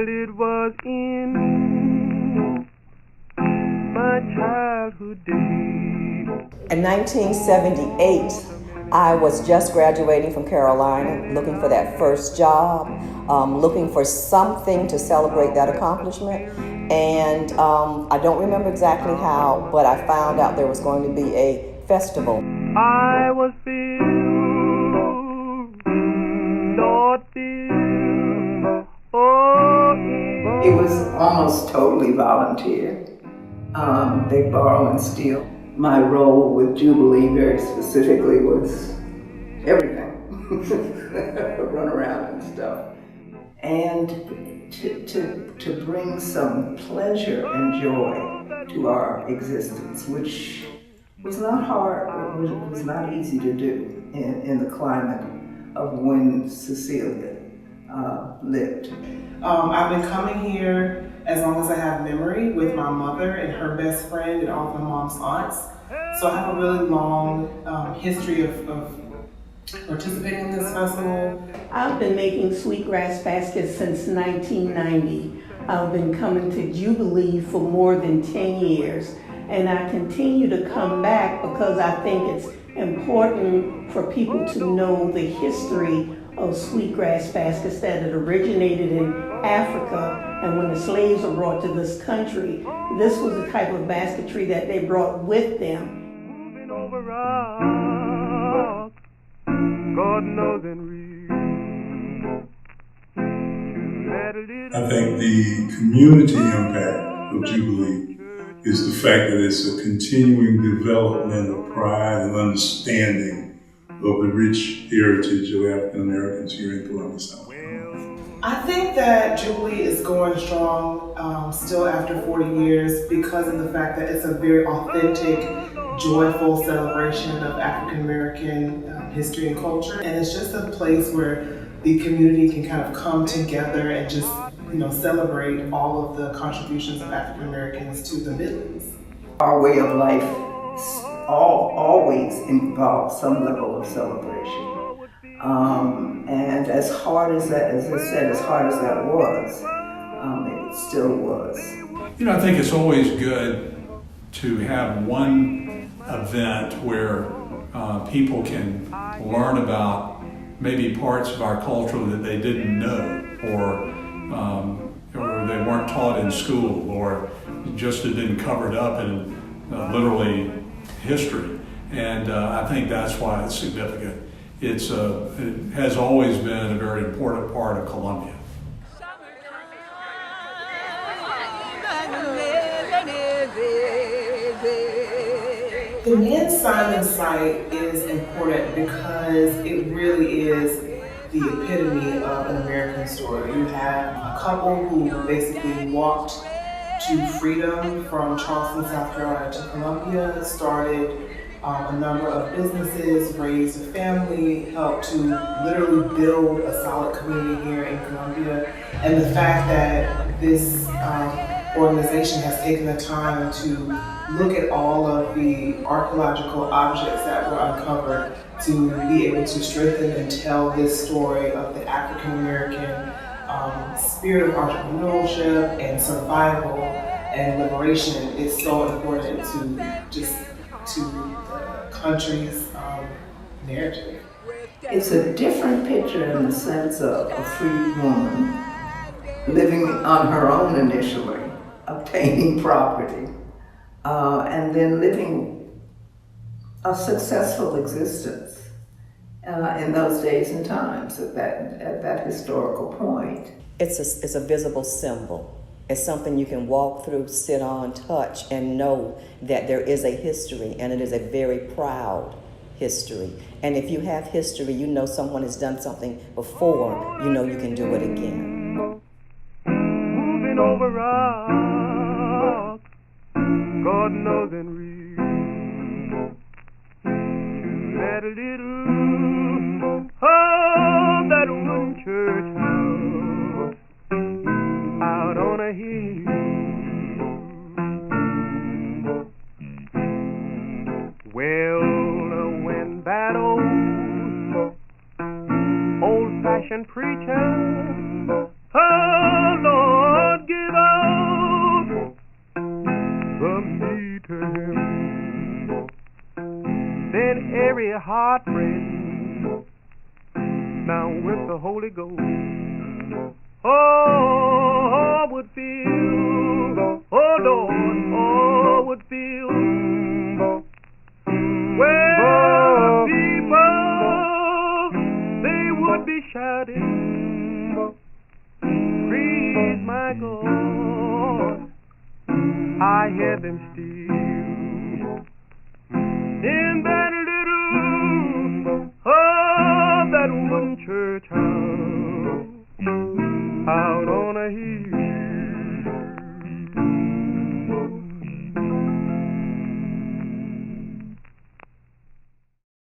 Well, it was in my childhood days. In 1978, I was just graduating from Carolina, looking for that first job, looking for something to celebrate that accomplishment. And I don't remember exactly how, but I found out there was going to be a festival. I was filled, Lord filled, oh, it was almost totally volunteer. They borrow and steal. My role with Jubilee very specifically was everything. Run around and stuff. And to bring some pleasure and joy to our existence, which was not hard, it was not easy to do in the climate of when Cecilia lived. I've been coming here as long as I have memory with my mother and her best friend and all of my mom's aunts. So I have a really long history of participating in this festival. I've been making sweetgrass baskets since 1990. I've been coming to Jubilee for more than 10 years. And I continue to come back because I think it's important for people to know the history of sweetgrass baskets, that it originated in Africa, and when the slaves were brought to this country, this was the type of basketry that they brought with them. moving over rocks, God knows and I think the community impact of Jubilee is the fact that it's a continuing development of pride and understanding of the rich heritage of African Americans here in Columbia, South Carolina. I think that Jubilee is going strong still after 40 years because of the fact that it's a very authentic, joyful celebration of African American history and culture. And it's just a place where the community can kind of come together and just, celebrate all of the contributions of African Americans to the Midlands. Our way of life always involves some level of celebration. And as hard as that, as I said, as hard as that was, it still was. I think it's always good to have one event where people can learn about maybe parts of our culture that they didn't know, or they weren't taught in school, or just it didn't cover it up in literally history. And I think that's why it's significant. It has always been a very important part of Columbia. The Mann-Simons Site is important because it really is the epitome of an American story. You have a couple who basically walked to freedom from Charleston, South Carolina to Columbia, started a number of businesses, raised a family, helped to literally build a solid community here in Columbia. And the fact that this organization has taken the time to look at all of the archaeological objects that were uncovered to be able to strengthen and tell this story of the African American spirit of entrepreneurship and survival and liberation is so important to the country's narrative. It's a different picture in the sense of a free woman living on her own initially, obtaining property, and then living a successful existence in those days and times at that historical point. It's a visible symbol. It's something you can walk through, sit on, touch, and know that there is a history, and it is a very proud history. And if you have history, you know someone has done something before, you know you can do it again. moving over rocks, God knows and real. That little that wooden church house out on a hill. Well, when that old-fashioned preacher, oh Lord, very heartbreaking. Now with the Holy Ghost, oh, would feel, oh Lord, oh, would feel, well, people, they would be shouting, praise my God, I hear them still in that